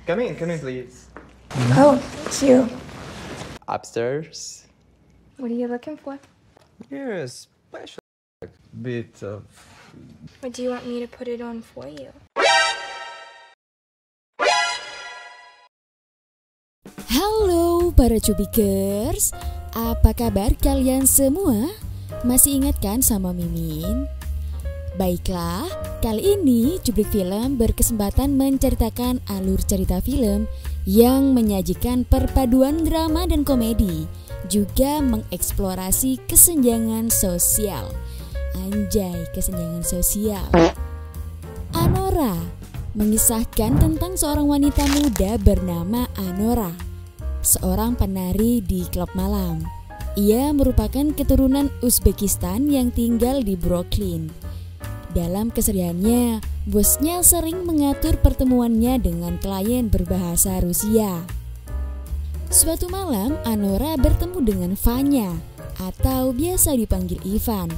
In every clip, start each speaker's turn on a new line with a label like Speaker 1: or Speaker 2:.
Speaker 1: Come in, please.
Speaker 2: Oh, it's you.
Speaker 1: Upstairs.
Speaker 2: What are you looking for?
Speaker 1: Here is special bit of.
Speaker 2: Or do you want me to put it on for you?
Speaker 3: Halo para cubikers, apa kabar kalian semua? Masih ingat kan sama Mimin? Baiklah, kali ini Cublik Film berkesempatan menceritakan alur cerita film yang menyajikan perpaduan drama dan komedi, juga mengeksplorasi kesenjangan sosial. Anjay, kesenjangan sosial. Anora mengisahkan tentang seorang wanita muda bernama Anora, seorang penari di klub malam. Ia merupakan keturunan Uzbekistan yang tinggal di Brooklyn. Dalam kesehariannya, bosnya sering mengatur pertemuannya dengan klien berbahasa Rusia. Suatu malam, Anora bertemu dengan Vanya, atau biasa dipanggil Ivan,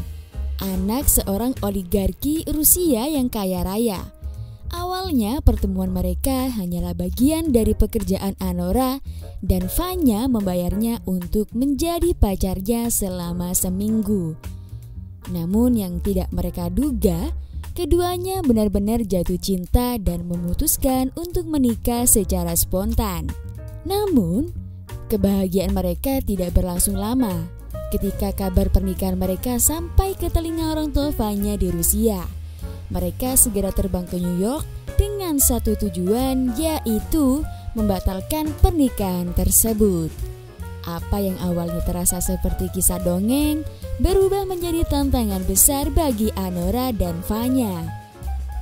Speaker 3: anak seorang oligarki Rusia yang kaya raya. Awalnya pertemuan mereka hanyalah bagian dari pekerjaan Anora, dan Vanya membayarnya untuk menjadi pacarnya selama seminggu. Namun yang tidak mereka duga, keduanya benar-benar jatuh cinta dan memutuskan untuk menikah secara spontan. Namun, kebahagiaan mereka tidak berlangsung lama ketika kabar pernikahan mereka sampai ke telinga orang tua Vanya di Rusia. Mereka segera terbang ke New York dengan satu tujuan, yaitu membatalkan pernikahan tersebut. Apa yang awalnya terasa seperti kisah dongeng berubah menjadi tantangan besar bagi Anora dan Vanya.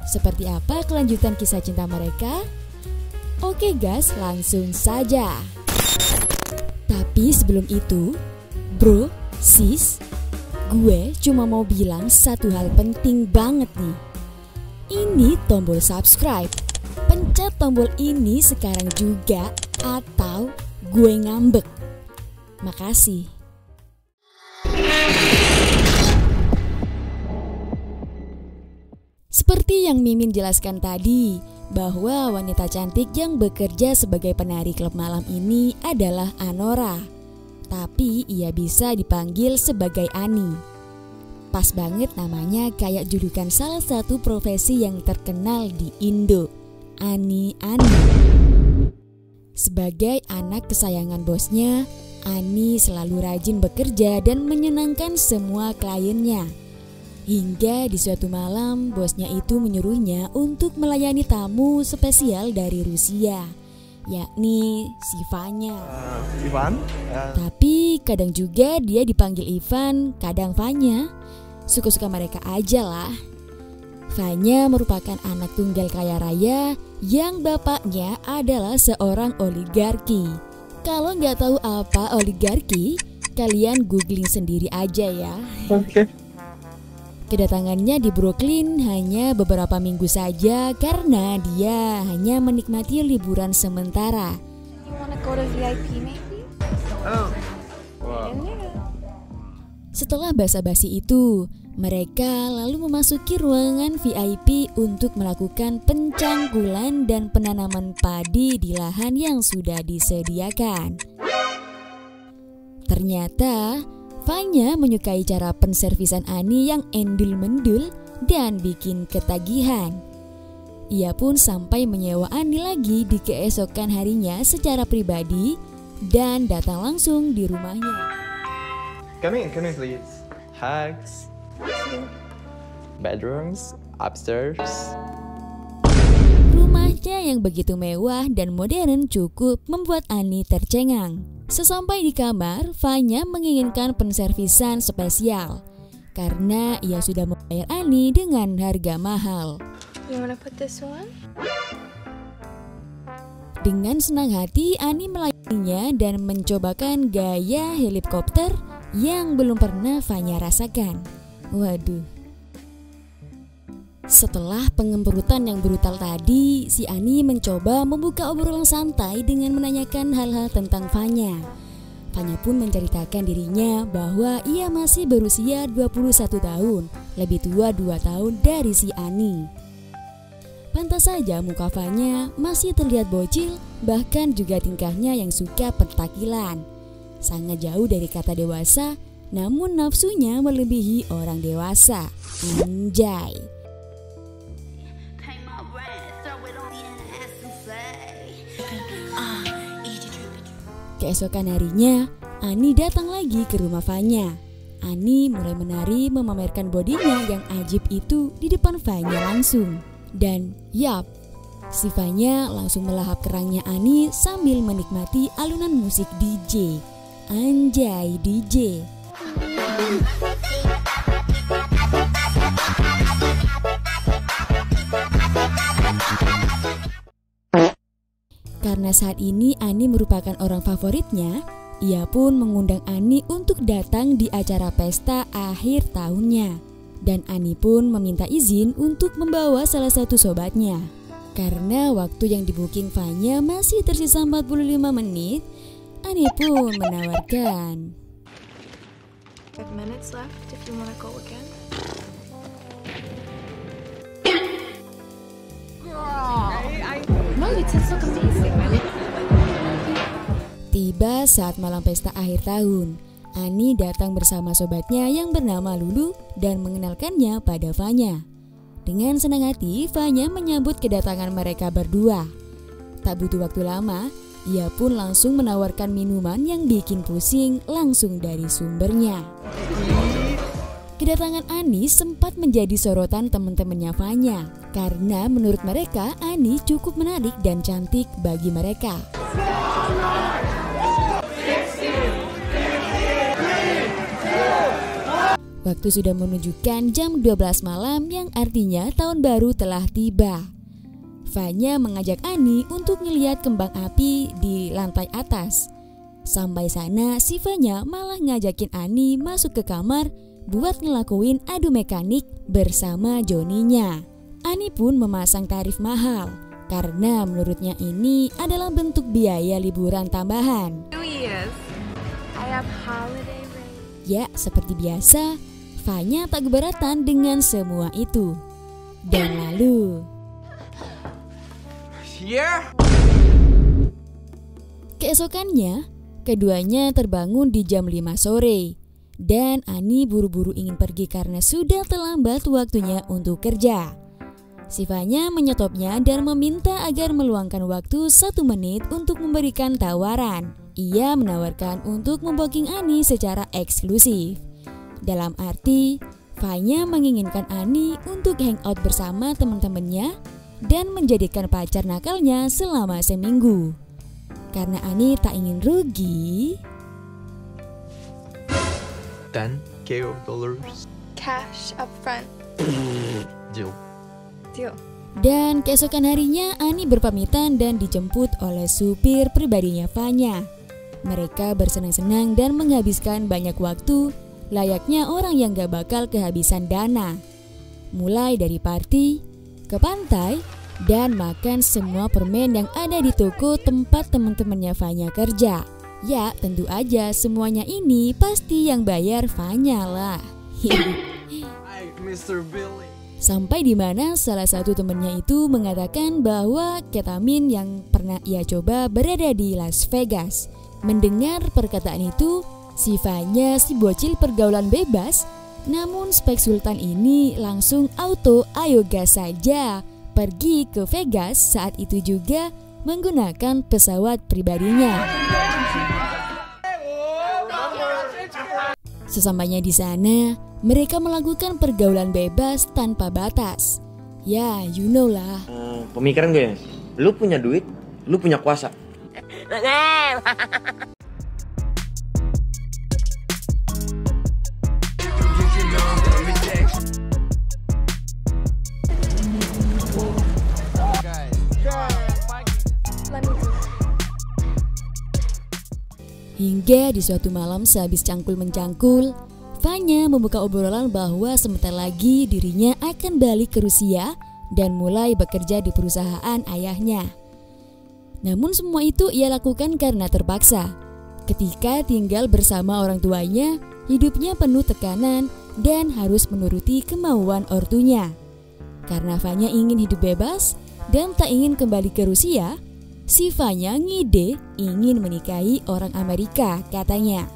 Speaker 3: Seperti apa kelanjutan kisah cinta mereka? Oke guys, langsung saja. Tapi sebelum itu, bro, sis, gue cuma mau bilang satu hal penting banget nih. Ini tombol subscribe. Pencet tombol ini sekarang juga atau gue ngambek. Makasih. Seperti yang Mimin jelaskan tadi, bahwa wanita cantik yang bekerja sebagai penari klub malam ini adalah Anora. Tapi ia bisa dipanggil sebagai Ani. Pas banget namanya kayak julukan salah satu profesi yang terkenal di Indo, Ani. Sebagai anak kesayangan bosnya, Ani selalu rajin bekerja dan menyenangkan semua kliennya. Hingga di suatu malam bosnya itu menyuruhnya untuk melayani tamu spesial dari Rusia, yakni si Vanya.
Speaker 1: Ivan?
Speaker 3: Tapi kadang juga dia dipanggil Ivan, kadang Vanya. Suka-suka mereka aja lah. Vanya merupakan anak tunggal kaya raya yang bapaknya adalah seorang oligarki. Kalau nggak tahu apa oligarki, kalian googling sendiri aja ya.
Speaker 1: Oke.
Speaker 3: Kedatangannya di Brooklyn hanya beberapa minggu saja karena dia hanya menikmati liburan sementara.
Speaker 2: You wanna go to VIP maybe?
Speaker 1: Oh. Wow.
Speaker 3: Setelah basa-basi itu, mereka lalu memasuki ruangan VIP untuk melakukan pencangkulan dan penanaman padi di lahan yang sudah disediakan. Ternyata Vanya menyukai cara penservisan Ani yang endul-mendul dan bikin ketagihan. Ia pun sampai menyewa Ani lagi di keesokan harinya secara pribadi dan datang langsung di rumahnya.
Speaker 1: Come in, please. Hugs. Bedrooms, upstairs.
Speaker 3: Rumahnya yang begitu mewah dan modern cukup membuat Ani tercengang. Sesampai di kamar, Vanya menginginkan penservisan spesial karena ia sudah membayar Ani dengan harga mahal.
Speaker 2: You wanna put this on?
Speaker 3: Dengan senang hati, Ani melayaninya dan mencobakan gaya helikopter yang belum pernah Vanya rasakan. Waduh. Setelah pengemperutan yang brutal tadi, si Ani mencoba membuka obrolan santai dengan menanyakan hal-hal tentang Vanya. Vanya pun menceritakan dirinya bahwa ia masih berusia 21 tahun, lebih tua 2 tahun dari si Ani. Pantas saja muka Fanya masih terlihat bocil, bahkan juga tingkahnya yang suka pentakilan. Sangat jauh dari kata dewasa, namun nafsunya melebihi orang dewasa. Anjay. Keesokan harinya, Ani datang lagi ke rumah Fanya. Ani mulai menari memamerkan bodinya yang ajib itu di depan Fanya langsung. Dan yap, si Fanya langsung melahap kerangnya Ani sambil menikmati alunan musik DJ. Anjay DJ. Karena saat ini Ani merupakan orang favoritnya, ia pun mengundang Ani untuk datang di acara pesta akhir tahunnya. Dan Ani pun meminta izin untuk membawa salah satu sobatnya. Karena waktu yang di-booking Fanya masih tersisa 45 menit, Ani pun menawarkan.
Speaker 2: 5 minutes left if you want to go again. No, you just look amazing.
Speaker 3: Tiba saat malam pesta akhir tahun, Ani datang bersama sobatnya yang bernama Lulu dan mengenalkannya pada Fanya. Dengan senang hati, Fanya menyambut kedatangan mereka berdua. Tak butuh waktu lama, ia pun langsung menawarkan minuman yang bikin pusing langsung dari sumbernya. Kedatangan Ani sempat menjadi sorotan teman-temannya Fanya karena menurut mereka Ani cukup menarik dan cantik bagi mereka. Waktu sudah menunjukkan jam 12 malam yang artinya tahun baru telah tiba. Fanya mengajak Ani untuk melihat kembang api di lantai atas. Sampai sana si Fanya malah ngajakin Ani masuk ke kamar buat ngelakuin adu mekanik bersama Joninya. Ani pun memasang tarif mahal karena menurutnya ini adalah bentuk biaya liburan tambahan.
Speaker 2: Yes, I have holiday rate.
Speaker 3: Ya, seperti biasa, Fanya tak keberatan dengan semua itu. Dan lalu keesokannya, keduanya terbangun di jam 5 sore. Dan Ani buru-buru ingin pergi karena sudah terlambat waktunya untuk kerja. Si Fanya menyetopnya dan meminta agar meluangkan waktu 1 menit untuk memberikan tawaran. Ia menawarkan untuk membooking Ani secara eksklusif. Dalam arti, Fanya menginginkan Ani untuk hangout bersama teman-temannya dan menjadikan pacar nakalnya selama seminggu. Karena Ani tak ingin rugi,
Speaker 1: $10,000.
Speaker 2: Cash up front.
Speaker 1: Deal.
Speaker 2: Deal.
Speaker 3: dan keesokan harinya Ani berpamitan dan dijemput oleh supir pribadinya Fanya. Mereka bersenang-senang dan menghabiskan banyak waktu layaknya orang yang gak bakal kehabisan dana. Mulai dari party, ke pantai, dan makan semua permen yang ada di toko tempat teman-temannya Fanya kerja. Ya, tentu aja semuanya ini pasti yang bayar Fanya lah.
Speaker 1: Hi, Mr. Billy.
Speaker 3: Sampai di mana salah satu temannya itu mengatakan bahwa ketamin yang pernah ia coba berada di Las Vegas. Mendengar perkataan itu, si Fanya si bocil pergaulan bebas, namun spek Sultan ini langsung auto ayo gas saja pergi ke Vegas saat itu juga menggunakan pesawat pribadinya. Sesampainya di sana, mereka melakukan pergaulan bebas tanpa batas. Ya, you know lah.
Speaker 4: Pemikiran gue ya, lu punya duit, lu punya kuasa.
Speaker 3: Hingga di suatu malam sehabis cangkul-mencangkul, Fanya membuka obrolan bahwa sebentar lagi dirinya akan balik ke Rusia dan mulai bekerja di perusahaan ayahnya. Namun semua itu ia lakukan karena terpaksa. Ketika tinggal bersama orang tuanya, hidupnya penuh tekanan dan harus menuruti kemauan ortunya. Karena Fanya ingin hidup bebas, dan tak ingin kembali ke Rusia, si Fanya ngide ingin menikahi orang Amerika katanya.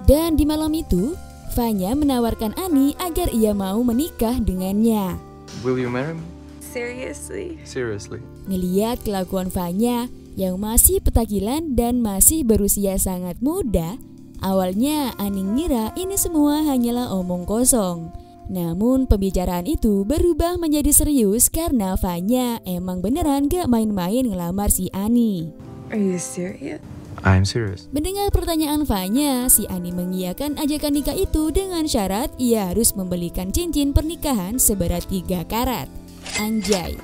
Speaker 3: Dan di malam itu, Fanya menawarkan Ani agar ia mau menikah dengannya.
Speaker 1: Will you marry me?
Speaker 2: Seriously?
Speaker 1: Seriously.
Speaker 3: Ngeliat kelakuan Fanya yang masih petakilan dan masih berusia sangat muda, awalnya Ani ngira ini semua hanyalah omong kosong. Namun pembicaraan itu berubah menjadi serius karena Fanya emang beneran gak main-main ngelamar si Ani.
Speaker 2: Are you serious?
Speaker 1: I'm serious.
Speaker 3: Mendengar pertanyaan Fanya, si Ani mengiyakan ajakan nikah itu dengan syarat ia harus membelikan cincin pernikahan seberat 3 karat. Anjay.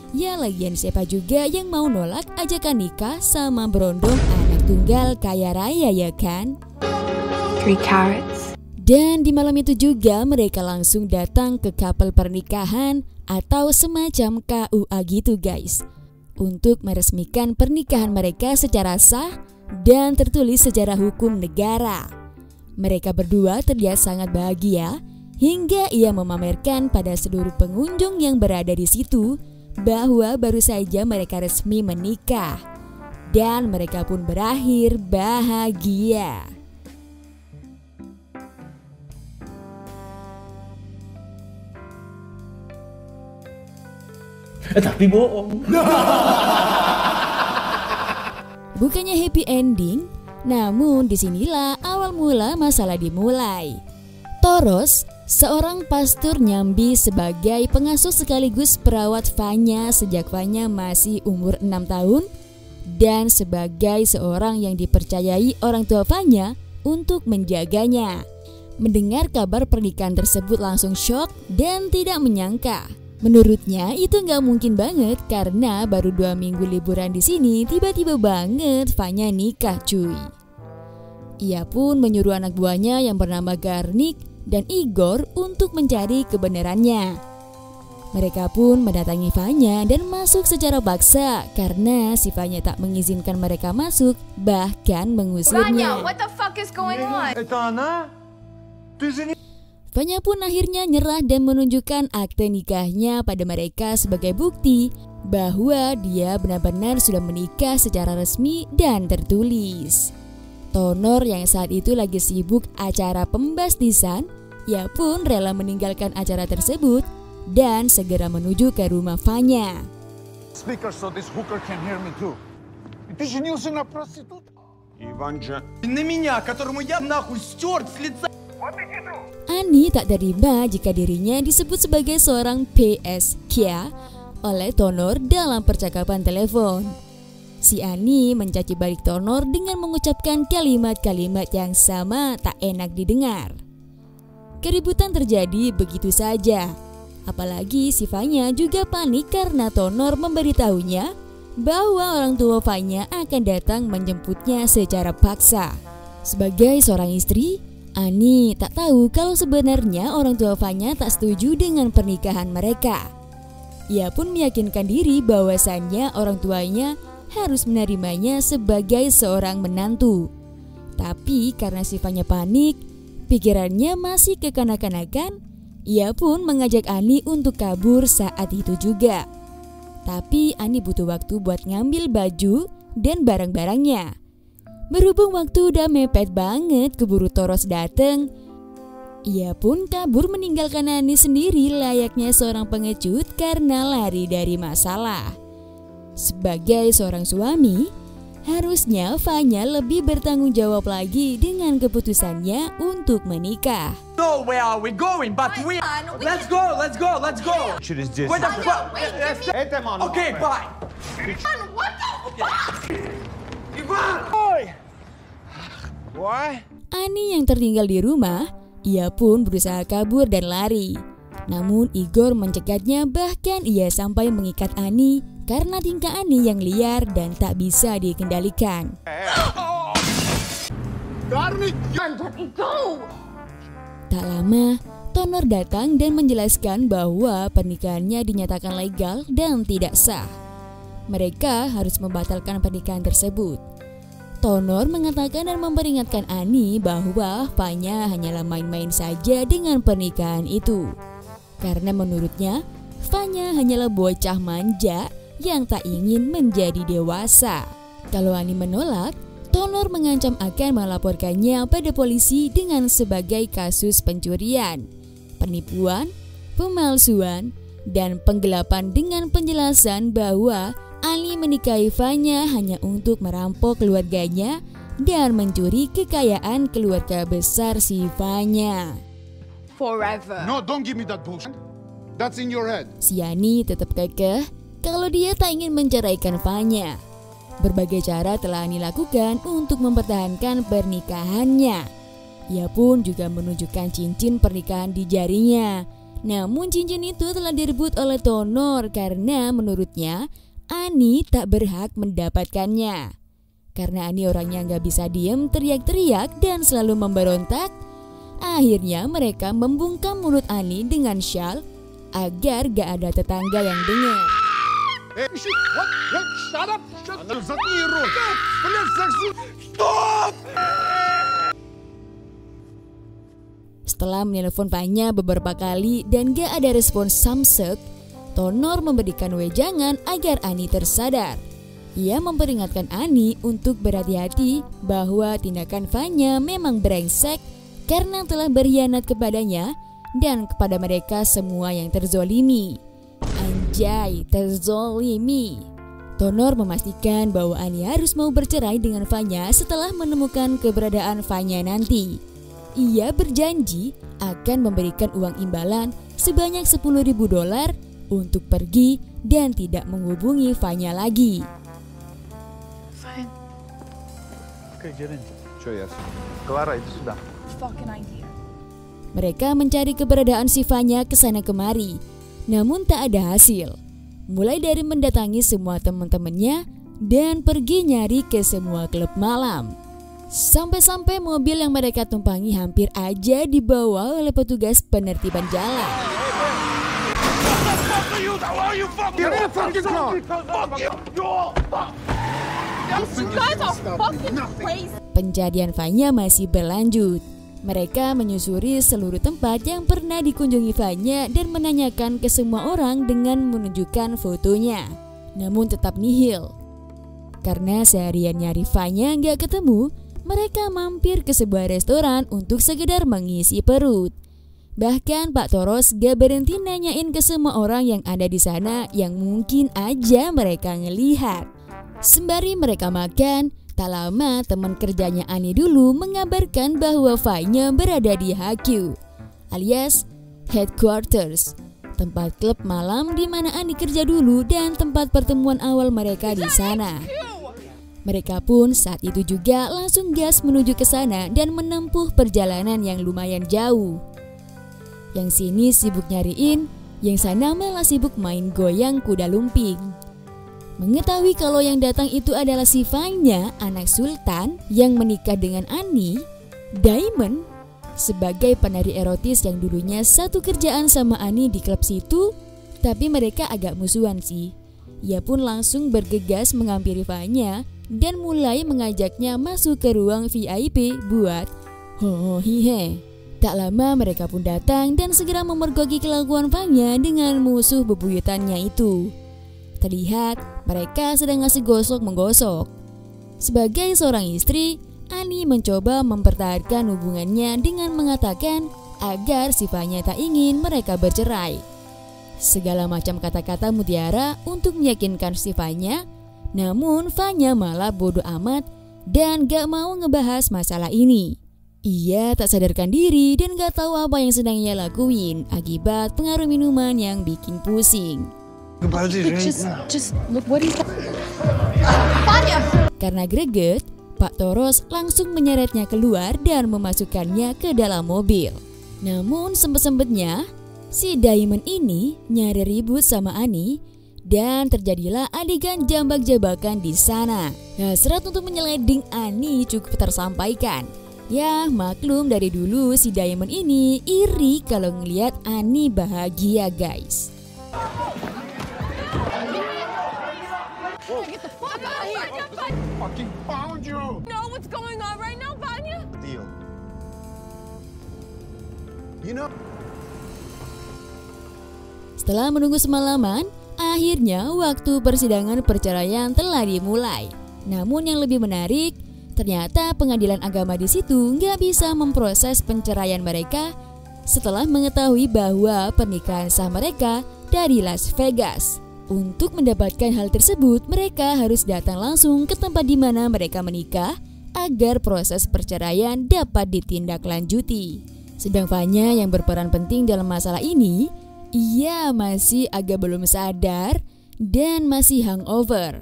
Speaker 3: Ya lagian siapa juga yang mau nolak ajakan nikah sama berondong anak tunggal kaya raya ya kan?
Speaker 2: 3 carats.
Speaker 3: Dan di malam itu juga mereka langsung datang ke kapel pernikahan atau semacam KUA gitu guys, untuk meresmikan pernikahan mereka secara sah dan tertulis secara hukum negara. Mereka berdua terlihat sangat bahagia hingga ia memamerkan pada seluruh pengunjung yang berada di situ bahwa baru saja mereka resmi menikah. Dan mereka pun berakhir bahagia.
Speaker 4: Tapi bohong.
Speaker 3: Bukannya happy ending, namun disinilah awal mula masalah dimulai. Toros, seorang pastor nyambi sebagai pengasuh sekaligus perawat Fanya sejak Fanya masih umur 6 tahun dan sebagai seorang yang dipercayai orang tua Fanya untuk menjaganya. Mendengar kabar pernikahan tersebut langsung shock dan tidak menyangka. Menurutnya itu nggak mungkin banget karena baru 2 minggu liburan di sini tiba-tiba banget Fanya nikah cuy. Ia pun menyuruh anak buahnya yang bernama Garnik dan Igor untuk mencari kebenarannya. Mereka pun mendatangi Fanya dan masuk secara paksa karena si Fanya tak mengizinkan mereka masuk, bahkan mengusirnya.
Speaker 2: What the fuck is going on?
Speaker 3: Fanya pun akhirnya nyerah dan menunjukkan akte nikahnya pada mereka sebagai bukti bahwa dia benar-benar sudah menikah secara resmi dan tertulis. Tonor yang saat itu lagi sibuk acara pembastisan, ia pun rela meninggalkan acara tersebut dan segera menuju ke rumah Fanya.
Speaker 5: Speaker so this hooker can hear me too. Ты женился на проститутке? Иванжа.
Speaker 6: На меня, которому я нахуй стёрт с лица.
Speaker 3: Ani tak terima jika dirinya disebut sebagai seorang PSK oleh Tonor dalam percakapan telepon. Si Ani mencaci balik Tonor dengan mengucapkan kalimat-kalimat yang sama tak enak didengar. Keributan terjadi begitu saja. Apalagi si Fanya juga panik karena Tonor memberitahunya bahwa orang tua Fanya akan datang menjemputnya secara paksa. Sebagai seorang istri, Ani tak tahu kalau sebenarnya orang tua Fanya tak setuju dengan pernikahan mereka. Ia pun meyakinkan diri bahwasannya orang tuanya harus menerimanya sebagai seorang menantu. Tapi karena si Fanya panik, pikirannya masih kekanak-kanakan, ia pun mengajak Ani untuk kabur saat itu juga. Tapi Ani butuh waktu buat ngambil baju dan barang-barangnya. Berhubung waktu udah mepet banget keburu Toros dateng, ia pun kabur meninggalkan Ani sendiri layaknya seorang pengecut karena lari dari masalah. Sebagai seorang suami, harusnya Fanya lebih bertanggung jawab lagi dengan keputusannya untuk menikah.
Speaker 6: Know where are we going, but we... Let's go, let's go, let's go.
Speaker 5: Через здесь.
Speaker 6: Where the fuck?
Speaker 5: Это мама.
Speaker 6: Okay, bye.
Speaker 2: What the fuck?
Speaker 6: Иван!
Speaker 5: Why?
Speaker 3: Ani yang tertinggal di rumah, ia pun berusaha kabur dan lari. Namun Igor mencegahnya, bahkan ia sampai mengikat Ani karena tingkah Ani yang liar dan tak bisa dikendalikan. Tak lama, Tonor datang dan menjelaskan bahwa pernikahannya dinyatakan legal dan tidak sah. Mereka harus membatalkan pernikahan tersebut. Tonor mengatakan dan memperingatkan Ani bahwa Fanya hanyalah main-main saja dengan pernikahan itu. Karena menurutnya, Fanya hanyalah bocah manja yang tak ingin menjadi dewasa. Kalau Ani menolak, Tonor mengancam akan melaporkannya pada polisi dengan sebagai kasus pencurian, penipuan, pemalsuan, dan penggelapan dengan penjelasan bahwa Ani menikahi Fanya hanya untuk merampok keluarganya dan mencuri kekayaan keluarga besar si Fanya.
Speaker 2: Forever.
Speaker 5: No, don't give me that bullshit. That's in your head.
Speaker 3: Si Ani tetap kekeh kalau dia tak ingin menceraikan Fanya. Berbagai cara telah Ani lakukan untuk mempertahankan pernikahannya. Ia pun juga menunjukkan cincin pernikahan di jarinya. Namun cincin itu telah direbut oleh Tonor karena menurutnya Ani tak berhak mendapatkannya. Karena Ani orangnya nggak bisa diem, teriak-teriak dan selalu memberontak, akhirnya mereka membungkam mulut Ani dengan syal agar gak ada tetangga yang dengar.
Speaker 5: Hey, what? Hey, shut up! Stop!
Speaker 3: Setelah menelpon Fanya beberapa kali dan gak ada respons samsek, Tonor memberikan wejangan agar Ani tersadar. Ia memperingatkan Ani untuk berhati-hati bahwa tindakan Fanya memang brengsek karena telah berkhianat kepadanya dan kepada mereka semua yang terzolimi. Anjay, terzolimi. Tonor memastikan bahwa Ani harus mau bercerai dengan Fanya setelah menemukan keberadaan Fanya nanti. Ia berjanji akan memberikan uang imbalan sebanyak $10.000 untuk pergi dan tidak menghubungi Fanya lagi.
Speaker 2: Fine.
Speaker 5: Okay, get in. Sure, yes. Clara, itu sudah.
Speaker 2: Fucking idea.
Speaker 3: Mereka mencari keberadaan si Fanya kesana kemari, namun tak ada hasil. Mulai dari mendatangi semua teman-temannya dan pergi nyari ke semua klub malam. Sampai-sampai mobil yang mereka tumpangi hampir aja dibawa oleh petugas penertiban jalan.
Speaker 5: Get in the fucking car!
Speaker 3: Pencarian Fanya masih berlanjut. Mereka menyusuri seluruh tempat yang pernah dikunjungi Fanya dan menanyakan ke semua orang dengan menunjukkan fotonya. Namun tetap nihil. Karena seharian nyari Fanya nggak ketemu, mereka mampir ke sebuah restoran untuk sekedar mengisi perut. Bahkan Pak Toros gak berhenti nanyain ke semua orang yang ada di sana yang mungkin aja mereka ngelihat. Sembari mereka makan, tak lama teman kerjanya Ani dulu mengabarkan bahwa Fanya berada di HQ, alias Headquarters, tempat klub malam di mana Ani kerja dulu dan tempat pertemuan awal mereka di sana. Mereka pun saat itu juga langsung gas menuju ke sana dan menempuh perjalanan yang lumayan jauh. Yang sini sibuk nyariin, yang sana malah sibuk main goyang kuda lumping. Mengetahui kalau yang datang itu adalah si Fanya, anak Sultan yang menikah dengan Ani, Diamond, sebagai penari erotis yang dulunya satu kerjaan sama Ani di klub situ, tapi mereka agak musuhan sih. Ia pun langsung bergegas menghampiri Fanya dan mulai mengajaknya masuk ke ruang VIP buat hohihe. Tak lama mereka pun datang dan segera memergoki kelakuan Fanya dengan musuh bebuyutannya itu. Terlihat mereka sedang ngasih gosok-menggosok. Sebagai seorang istri, Ani mencoba mempertahankan hubungannya dengan mengatakan agar si Fanya tak ingin mereka bercerai. Segala macam kata-kata mutiara untuk meyakinkan si Fanya, namun Fanya malah bodoh amat dan gak mau ngebahas masalah ini. Ia tak sadarkan diri dan gak tahu apa yang sedang ia lakuin akibat pengaruh minuman yang bikin pusing.
Speaker 2: Just look what he's Fanya!
Speaker 3: Karena greget, Pak Toros langsung menyeretnya keluar dan memasukkannya ke dalam mobil. Namun sempet-sempetnya, si Diamond ini nyari ribut sama Ani dan terjadilah adegan jambak-jambakan di sana. Hasrat untuk menyeleding Ani cukup tersampaikan. Ya maklum dari dulu si Diamond ini iri kalau ngelihat Ani bahagia guys.
Speaker 2: Get the fuck out of here!
Speaker 5: Fucking found you!
Speaker 2: Know what's going on right now, Fanya?
Speaker 5: Deal. You know.
Speaker 3: Setelah menunggu semalaman, Akhirnya waktu persidangan perceraian telah dimulai. Namun yang lebih menarik, ternyata pengadilan agama di situ nggak bisa memproses perceraian mereka setelah mengetahui bahwa pernikahan sah mereka dari Las Vegas. Untuk mendapatkan hal tersebut, mereka harus datang langsung ke tempat di mana mereka menikah agar proses perceraian dapat ditindaklanjuti. Sedang Fanya yang berperan penting dalam masalah ini, ia masih agak belum sadar dan masih hangover.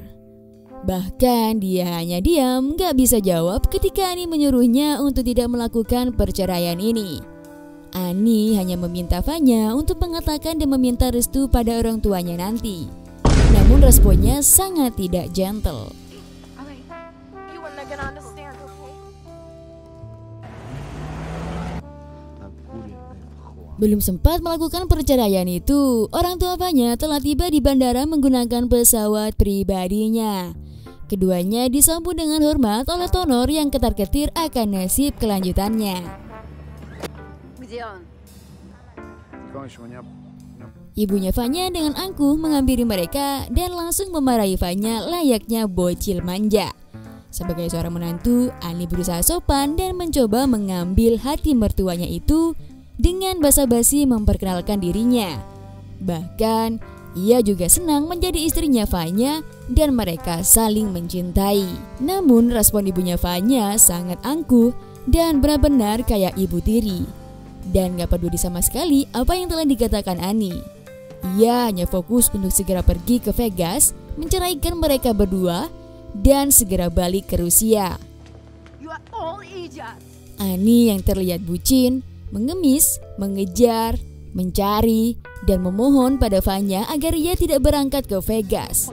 Speaker 3: Bahkan dia hanya diam, gak bisa jawab ketika Ani menyuruhnya untuk tidak melakukan perceraian ini. Ani hanya meminta Fanya untuk mengatakan dan meminta restu pada orang tuanya nanti. Namun responnya sangat tidak gentle. Belum sempat melakukan perceraian itu, orang tua Fanya telah tiba di bandara menggunakan pesawat pribadinya. Keduanya disambut dengan hormat oleh Tonor yang ketar-ketir akan nasib kelanjutannya. Ibunya Fanya dengan angkuh menghampiri mereka dan langsung memarahi Fanya layaknya bocil manja. Sebagai seorang menantu, Ani berusaha sopan dan mencoba mengambil hati mertuanya itu dengan basa-basi memperkenalkan dirinya. Bahkan, ia juga senang menjadi istrinya Fanya dan mereka saling mencintai. Namun respon ibunya Fanya sangat angkuh dan benar-benar kayak ibu tiri. Dan gak peduli sama sekali apa yang telah dikatakan Ani. Ia hanya fokus untuk segera pergi ke Vegas, menceraikan mereka berdua, dan segera balik ke Rusia. Ani yang terlihat bucin, mengemis, mengejar, mencari, dan memohon pada Fanya agar ia tidak berangkat ke Vegas.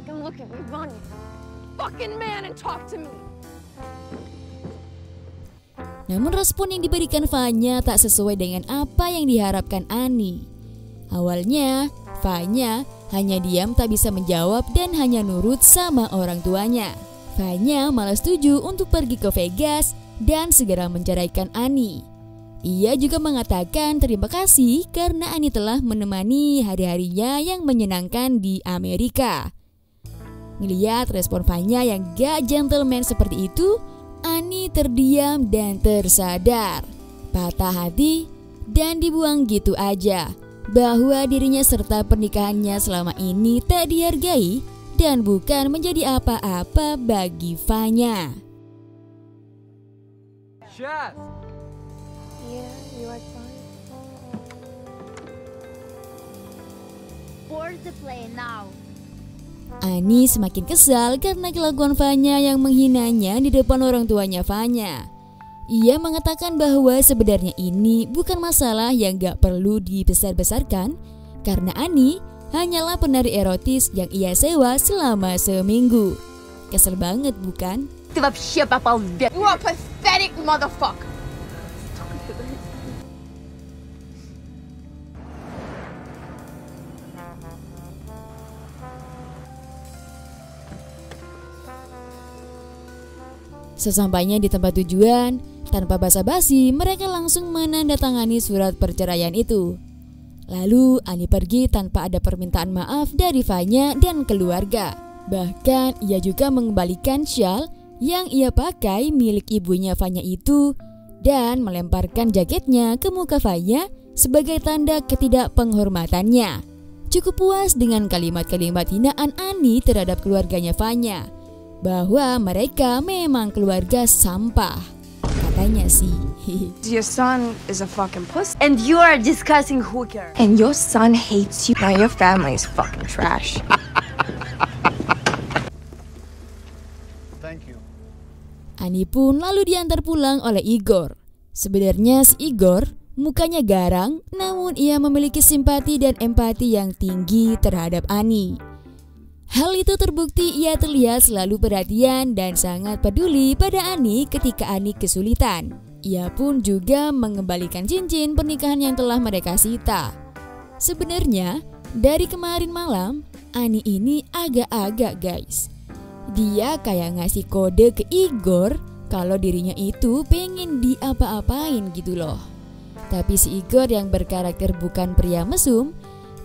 Speaker 3: Namun respon yang diberikan Fanya tak sesuai dengan apa yang diharapkan Ani. Awalnya, Fanya hanya diam tak bisa menjawab dan hanya nurut sama orang tuanya. Fanya malah setuju untuk pergi ke Vegas dan segera menceraikan Ani. Ia juga mengatakan terima kasih karena Ani telah menemani hari-harinya yang menyenangkan di Amerika. Ngeliat respon Fanya yang gak gentleman seperti itu, Ani terdiam dan tersadar, patah hati dan dibuang gitu aja, bahwa dirinya serta pernikahannya selama ini tak dihargai dan bukan menjadi apa-apa bagi Fanya.
Speaker 6: Chef!
Speaker 2: Yeah, you like fun?
Speaker 7: Board the plane now.
Speaker 3: Ani semakin kesal karena kelakuan Fanya yang menghinanya di depan orang tuanya Fanya. Ia mengatakan bahwa sebenarnya ini bukan masalah yang gak perlu dibesar-besarkan karena Ani hanyalah penari erotis yang ia sewa selama seminggu. Kesel banget bukan?
Speaker 7: Ты вообще попал в бед. You are pathetic motherfucker.
Speaker 3: Sesampainya di tempat tujuan, tanpa basa-basi mereka langsung menandatangani surat perceraian itu. Lalu Ani pergi tanpa ada permintaan maaf dari Fanya dan keluarga. Bahkan ia juga mengembalikan shawl yang ia pakai milik ibunya Fanya itu dan melemparkan jaketnya ke muka Fanya sebagai tanda ketidakpenghormatannya. Cukup puas dengan kalimat-kalimat hinaan Ani terhadap keluarganya Fanya, bahwa mereka memang keluarga sampah, katanya sih.
Speaker 2: Your son is a fucking pussy.
Speaker 7: And you are a disgusting hooker.
Speaker 2: And your son hates you. Now your family is fucking trash.
Speaker 5: Thank you.
Speaker 3: Ani pun lalu diantar pulang oleh Igor. Sebenarnya si Igor mukanya garang, namun ia memiliki simpati dan empati yang tinggi terhadap Ani. Hal itu terbukti ia terlihat selalu perhatian dan sangat peduli pada Ani ketika Ani kesulitan. Ia pun juga mengembalikan cincin pernikahan yang telah mereka sita. Sebenarnya dari kemarin malam Ani ini agak-agak guys. Dia kayak ngasih kode ke Igor kalau dirinya itu pengen diapa-apain gitu loh. Tapi si Igor yang berkarakter bukan pria mesum,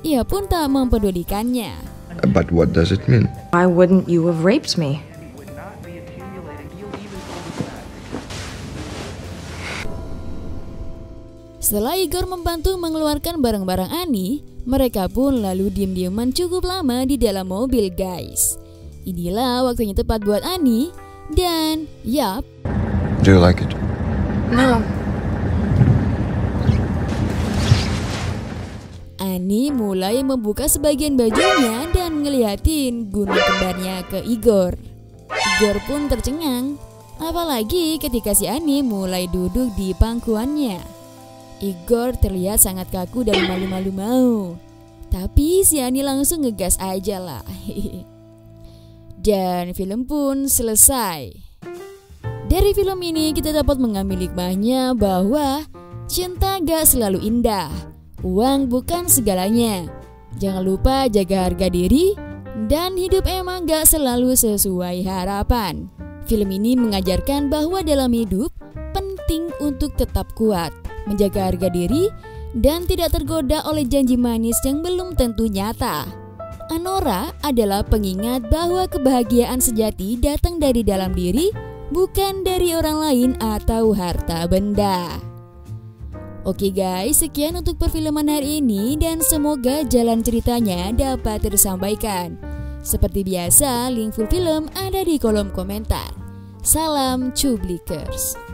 Speaker 3: ia pun tak mempedulikannya.
Speaker 8: But what does it mean?
Speaker 9: Why wouldn't you have raped me?
Speaker 3: Setelah Igor membantu mengeluarkan barang-barang Annie, mereka pun lalu diam-diaman cukup lama di dalam mobil, guys. Inilah waktunya tepat buat Annie dan yap.
Speaker 8: Do you like it?
Speaker 2: No.
Speaker 3: Annie mulai membuka sebagian bajunya dan ngeliatin gunung kembarnya ke Igor. Igor pun tercengang, apalagi ketika si Annie mulai duduk di pangkuannya. Igor terlihat sangat kaku dan malu-malu mau. Tapi si Annie langsung ngegas aja lah. Dan film pun selesai. Dari film ini kita dapat mengambil hikmahnya bahwa cinta gak selalu indah. Uang bukan segalanya. Jangan lupa jaga harga diri. Dan hidup emang gak selalu sesuai harapan. Film ini mengajarkan bahwa dalam hidup penting untuk tetap kuat, menjaga harga diri, dan tidak tergoda oleh janji manis yang belum tentu nyata. Anora adalah pengingat bahwa kebahagiaan sejati datang dari dalam diri, bukan dari orang lain atau harta benda. Oke guys, sekian untuk perfilman hari ini dan semoga jalan ceritanya dapat tersampaikan. Seperti biasa, link full film ada di kolom komentar. Salam Cublikers.